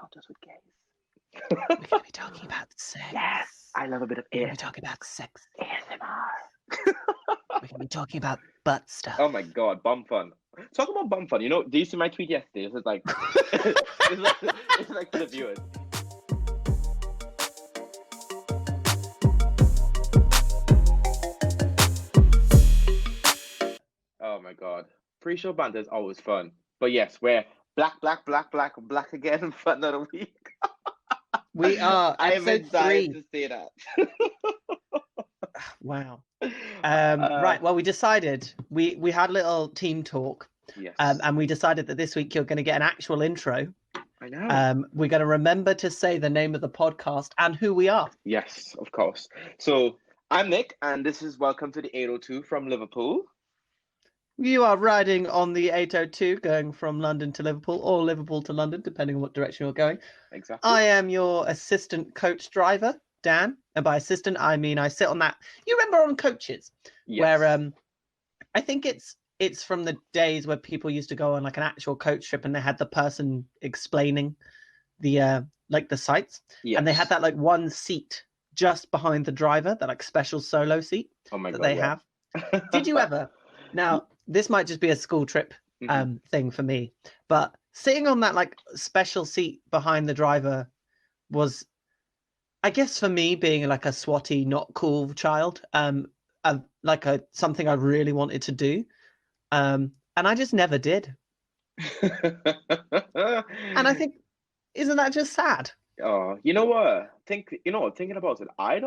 helped us with gays. We're going to be talking about sex. Yes, I love a bit of We're going to be talking about sex. ASMR. We're going to be talking about butt stuff. Oh my god, bum fun. Talk about bum fun. You know, do you see my tweet yesterday? This is like, it's like for the viewers. Oh my god, pre-show banter is always fun. But yes, we're black again for another week. We are I have been episode dying 3. to say that. Wow. Right. Well, we decided we had a little team talk, Yes. and we decided that this week you're going to get an actual intro. I know. We're going to remember to say the name of the podcast and who we are. Yes, of course. So I'm Nick, and this is Welcome to the 802 from Liverpool. You are riding on the 802 going from London to Liverpool or Liverpool to London, depending on what direction you're going. Exactly. I am your assistant coach driver, Dan. And by assistant, I mean I sit on that. You remember on coaches, Yes. where I think it's from the days where people used to go on like an actual coach trip and they had the person explaining the like the sites. Yes. And they had that like one seat just behind the driver, that like special solo seat God, they have. Did you ever? Now, this might just be a school trip thing for me, but sitting on that like special seat behind the driver was, I guess for me, being like a swatty, not cool child, something I really wanted to do. And I just never did. And I think, isn't that just sad? Oh, you know what? Thinking about it, I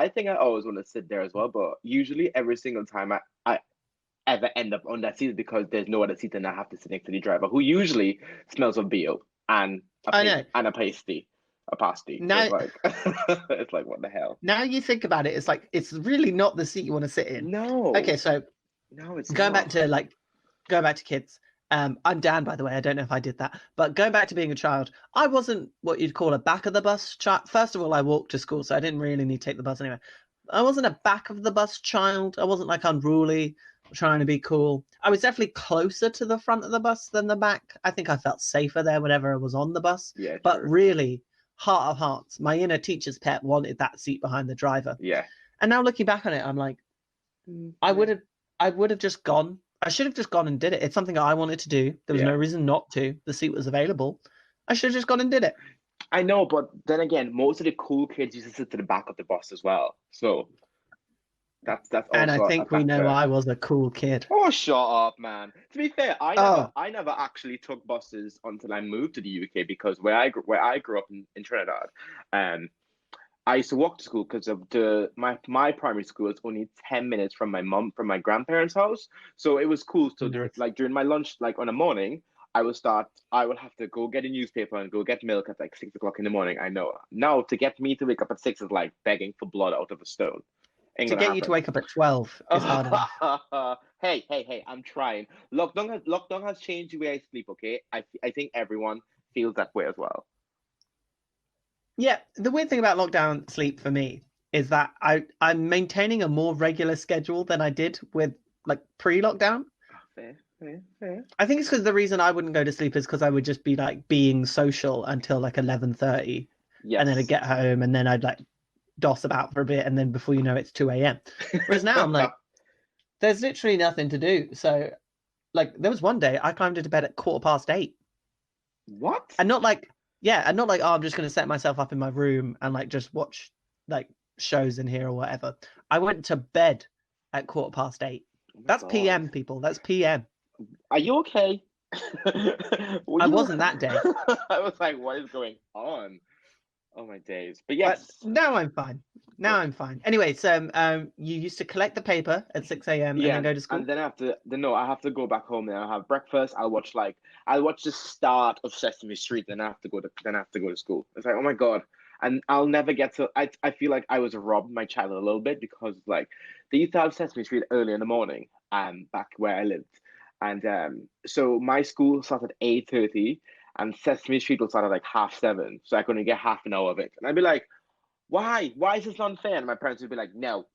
think I always want to sit there as well, but usually every single time I ever end up on that seat because there's no other seat and I have to sit next to the driver who usually smells of BO and a pasty. Now, so it's like what the hell? Now you think about it, it's like it's really not the seat you want to sit in. No. Okay, so it's going not. back to kids. I'm Dan, by the way. I don't know if I did that, but going back to being a child, I wasn't what you'd call a back of the bus child. First of all, I walked to school, so I didn't really need to take the bus anyway. I wasn't a back of the bus child. I wasn't like unruly, trying to be cool. I was definitely closer to the front of the bus than the back. I think I felt safer there whenever I was on the bus. Yeah, but true. really, heart of hearts, my inner teacher's pet wanted that seat behind the driver. Yeah. And now looking back on it, I'm like, I would have just gone. I should have just gone and did it. It's something I wanted to do. There was no reason not to. The seat was available. I should have just gone and did it. I know, but then again, most of the cool kids used to sit to the back of the bus as well. So that's also and I think we know I was a cool kid. Oh, shut up, man. To be fair, I never actually took buses until I moved to the UK because where I grew up in Trinidad, I used to walk to school because of my primary school is only 10 minutes from my grandparents' house. So it was cool. So during my lunch, like on a morning, I would have to go get a newspaper and go get milk at like 6 o'clock in the morning. I know. Now to get me to wake up at 6 is like begging for blood out of a stone. To get you to wake up at 12 is hard enough. Hey, I'm trying. Lockdown has changed the way I sleep, okay? I think everyone feels that way as well. Yeah, the weird thing about lockdown sleep for me is that I'm maintaining a more regular schedule than I did with like pre-lockdown. Fair. I think it's because the reason I wouldn't go to sleep is because I would just be like being social until like 11:30. Yes. And then I'd get home and then I'd like doss about for a bit and then before you know it's 2 a.m. Whereas now I'm like, there's literally nothing to do. So like there was one day I climbed into bed at 8:15. What? And not like, oh, I'm just going to set myself up in my room and like just watch like shows in here or whatever. I went to bed at 8:15. That's PM, people. That's PM. Are you okay? I wasn't that day. I was like, what is going on? Oh my days. But yes. But now I'm fine. I'm fine. Anyway, so you used to collect the paper at 6 a.m. and then go to school? And then I have to go back home and I'll have breakfast. I'll watch the start of Sesame Street, then I have to go to school. It's like, oh my God. And I'll never get to I feel like I was robbed my childhood a little bit because like they used to have Sesame Street early in the morning, back where I lived. And so my school started at 8:30 and Sesame Street will start at like 7:30. So I couldn't get half an hour of it. And I'd be like, why? Why is this unfair? And my parents would be like, no,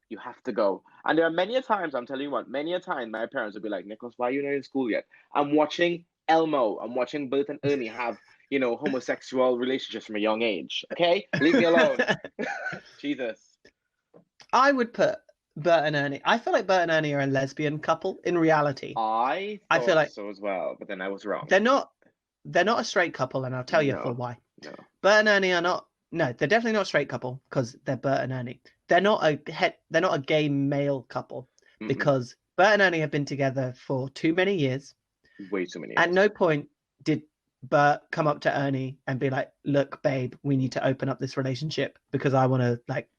you have to go. And there are many a times, I'm telling you what, my parents would be like, Nicholas, why are you not in school yet? I'm watching Elmo. I'm watching Bert and Ernie have homosexual relationships from a young age. Okay, leave me alone. Jesus. I would put Bert and Ernie. I feel like Bert and Ernie are a lesbian couple in reality. I I feel thought like so as well, but then I was wrong. they're not a straight couple, and I'll tell you for why. No. Bert and Ernie are not. No, they're definitely not a straight couple because they're Bert and Ernie. They're not a gay male couple because Bert and Ernie have been together for too many years. Way too many years. At no point did Bert come up to Ernie and be like, "Look, babe, we need to open up this relationship because I want to like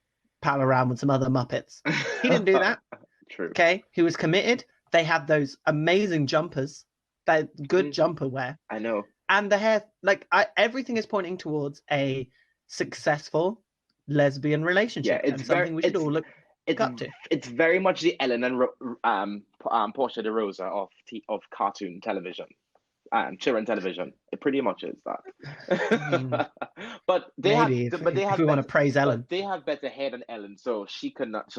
pal around with some other Muppets." He didn't do that. True. Okay, he was committed. They had those amazing jumpers, that good jumper wear. I know. And the hair, everything is pointing towards a successful lesbian relationship. Yeah, it's something we should all look up to. It's very much the Ellen and Portia de Rosa of cartoon television, children television. It pretty much is that. But they if we want to praise Ellen, they have better hair than Ellen, so she cannot.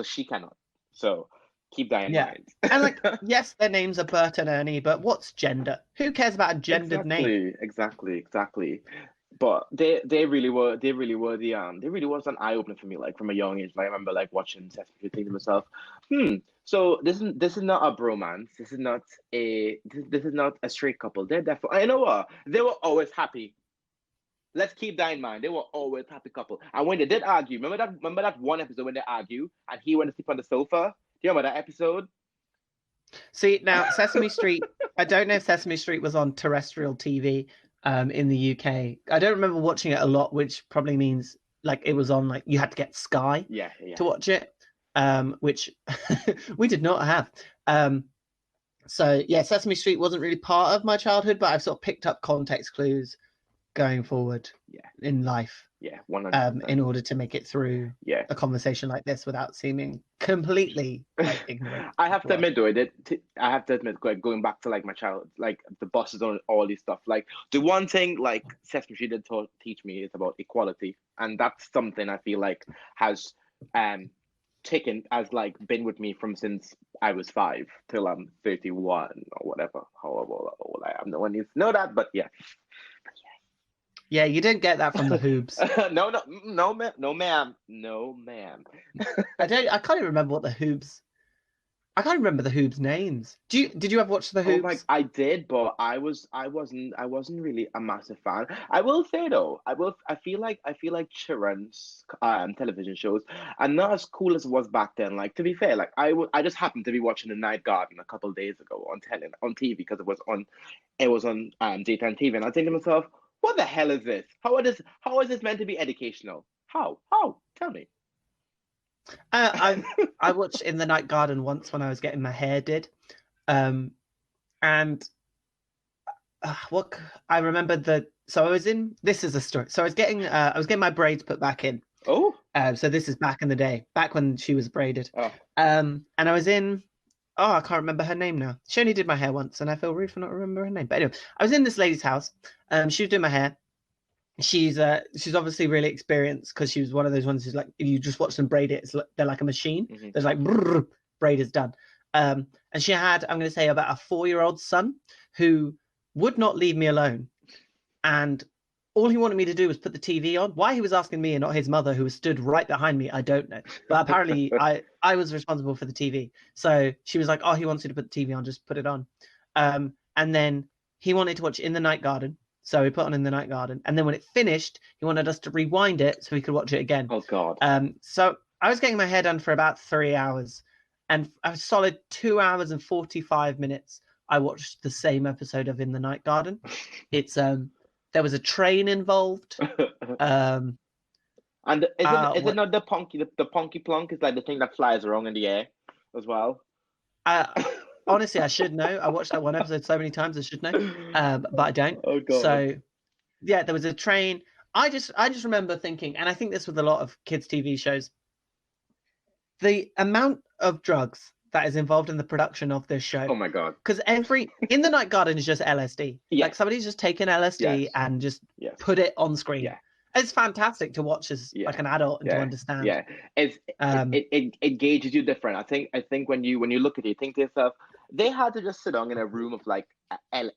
So keep that in mind. And yes, their names are Bert and Ernie, but what's gender? Who cares about a gendered name? Exactly. But they really was an eye opener for me, like from a young age. Like, I remember like watching Sesame Street, thinking to myself, so this is not a bromance. This is not a straight couple. They're definitely. I know what, they were always happy. Let's keep that in mind. They were always a happy couple. And when they did argue, remember that one episode when they argue and he went to sleep on the sofa? Do you remember that episode? See, now Sesame Street, I don't know if Sesame Street was on terrestrial TV in the UK. I don't remember watching it a lot, which probably means like it was on like you had to get Sky to watch it, which we did not have. So yeah, Sesame Street wasn't really part of my childhood, but I've sort of picked up context clues going forward in life. Yeah, 100%. In order to make it through a conversation like this without seeming completely ignorant. I have to admit, going back to like my childhood, like the buses on all this stuff. Like the one thing like Sesame Street did teach me is about equality, and that's something I feel like has taken as like been with me from since I was 5 till I'm 31 or whatever. However old I am, no one needs to know that, but yeah. Yeah, you didn't get that from the Hoobs. No, ma'am. I can't even remember what the Hoobs. I can't remember the Hoobs names. Did you ever watch the Hoobs? I did, but I wasn't really a massive fan. I will say though, I feel like children's television shows are not as cool as it was back then. Like, to be fair, like I just happened to be watching The Night Garden a couple of days ago on TV because it was on daytime TV, and I think to myself, what the hell is this? How is this meant to be educational? How? Tell me. I watched In the Night Garden once when I was getting my hair did, and what I remember so I was in. This is a story. So I was getting my braids put back in. Oh. So this is back in the day, back when she was braided. Oh. And I was in. Oh, I can't remember her name now. She only did my hair once, and I feel rude for not remembering her name. But anyway, I was in this lady's house. She was doing my hair. She's obviously really experienced because she was one of those ones who's like, if you just watch them braid it, they're like a machine. Mm-hmm. There's like brrr, braid is done. And she had, I'm going to say, about a 4-year-old son who would not leave me alone, and all he wanted me to do was put the TV on. Why he was asking me and not his mother, who was stood right behind me, I don't know. But apparently I was responsible for the TV. So she was like, oh, he wants you to put the TV on, just put it on. And then he wanted to watch In the Night Garden. So we put on In the Night Garden. And then when it finished, he wanted us to rewind it so we could watch it again. Oh, God. So I was getting my hair done for about 3 hours. And a solid 2 hours and 45 minutes, I watched the same episode of In the Night Garden. It's... there was a train involved. And is it not the punky plunk is like the thing that flies around in the air as well? Honestly, I should know. I watched that one episode so many times, I should know, but I don't. Oh, God. So yeah, there was a train. I just remember thinking, and I think this with a lot of kids' TV shows, the amount of drugs that is involved in the production of this show. Oh my God. Because In the Night Garden is just LSD. Yeah. Like somebody's just taken LSD and just put it on screen. Yeah. It's fantastic to watch as like an adult and to understand. Yeah. It gauges you different. I think when you look at it, you think to yourself, they had to just sit down in a room of like a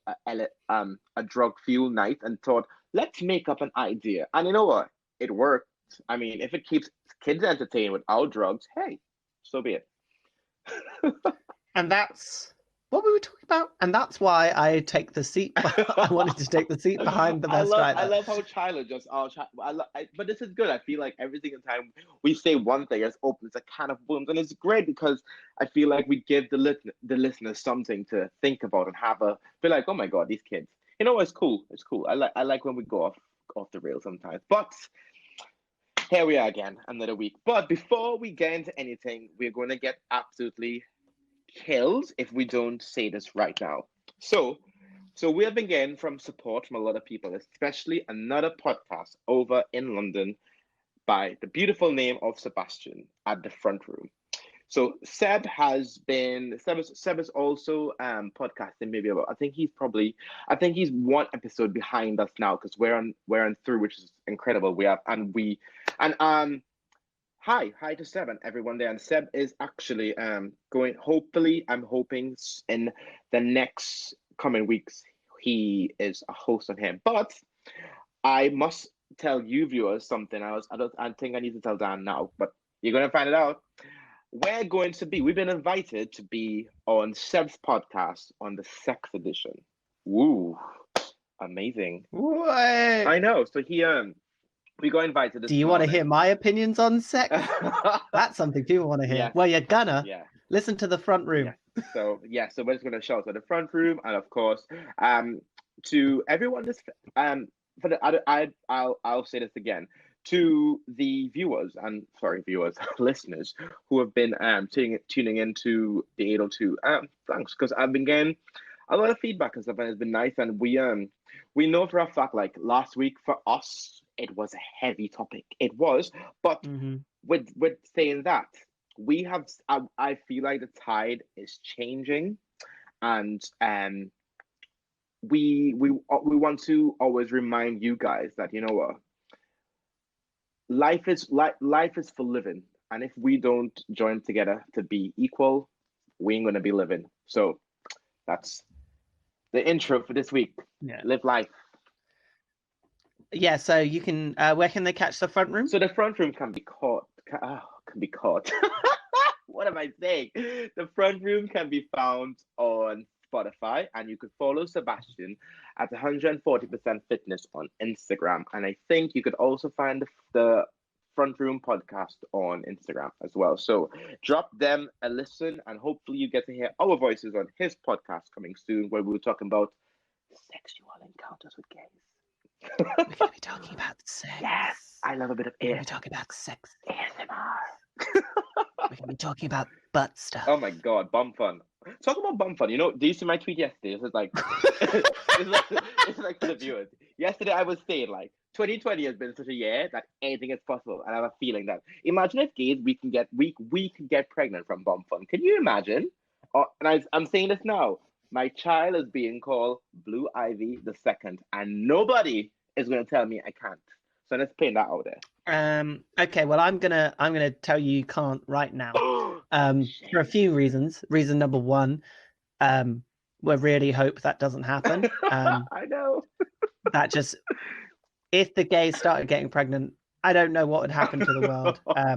drug fueled night and thought, let's make up an idea. And you know what? It worked. I mean, if it keeps kids entertained without drugs, hey, so be it. And that's what we were talking about. And that's why I take the seat. I wanted to take the seat behind the best driver. I love how childish just but this is good. I feel like every single time we say one thing, it opens a can of worms, and it's great because I feel like we give the listeners something to think about and feel like, oh my god, these kids. You know, it's cool. It's cool. I like when we go off the rails sometimes. But here we are again, another week. But before we get into anything, we're going to get absolutely killed if we don't say this right now. So we have been getting from support from a lot of people, especially another podcast over in London by the beautiful name of Sebastian at the Front Room. So Seb is also podcasting maybe about, I think he's one episode behind us now because we're on through, which is incredible. Hi to Seb and everyone there. And Seb is actually going, hopefully, I'm hoping in the next coming weeks, he is a host on him. But I must tell you viewers something else. I think I need to tell Dan now, but you're going to find it out. We've been invited to be on Seb's podcast on the sex edition. Woo, amazing. What? I know. So we got invited. Do you want to hear my opinions on sex? That's something people want to hear. Yes. Well, you're gonna. Yeah. Listen to the Front Room. Yes. So we're just gonna shout at the Front Room, and of course, to everyone, I'll say this again to the listeners who have been tuning into the 802. Thanks, because I've been getting a lot of feedback and stuff, and it's been nice. And we know for a fact, like last week for us, it was a heavy topic. It was, but with saying that, we have. I feel like the tide is changing, and we want to always remind you guys that, you know what, life is for living, and if we don't join together to be equal, we ain't gonna be living. So that's the intro for this week. Yeah. Live life. Yeah, so you can. Where can they catch the Front Room? So the Front Room can be caught. What am I saying? The Front Room can be found on Spotify, and you could follow Sebastian at 140% Fitness on Instagram. And I think you could also find the Front Room podcast on Instagram as well. So drop them a listen, and hopefully you get to hear our voices on his podcast coming soon, where we're talking about sexual encounters with gays. We're going to be talking about sex. Yes, I love a bit of We're going to be talking about sex. ASMR. We're going to be talking about butt stuff. Oh my god, bum fun. Talk about bum fun. You know, do you see my tweet yesterday? It's like, it's like for the viewers. Yesterday I was saying, like, 2020 has been such a year that anything is possible, and I have a feeling that imagine if gays we can get pregnant from bum fun. Can you imagine? And I'm saying this now. My child is being called Blue Ivy the Second, and nobody is going to tell me I can't. So let's put that out there. Okay. Well, I'm gonna tell you can't right now. For a few reasons. Reason number one, we really hope that doesn't happen. I know. That just, if the gays started getting pregnant, I don't know what would happen to the world. I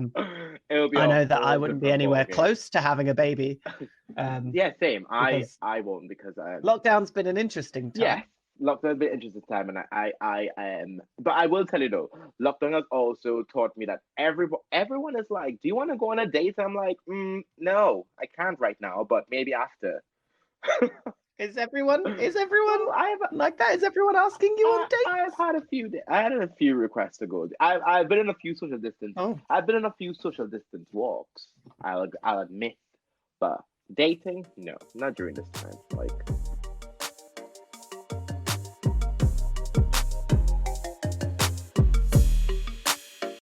know that I wouldn't be anywhere close to having a baby. Yeah, same. I won't, because lockdown's been an interesting time. Yeah, lockdown's been an interesting time, and I but I will tell you though, lockdown has also taught me that everyone is like, do you want to go on a date? I'm like, no, I can't right now, but maybe after. Is everyone like that? Is everyone asking you on dates? I had a few requests to go. I've been in a few social distance. Oh. I've been in a few social distance walks. I'll admit, but dating, no, not during this time. Like,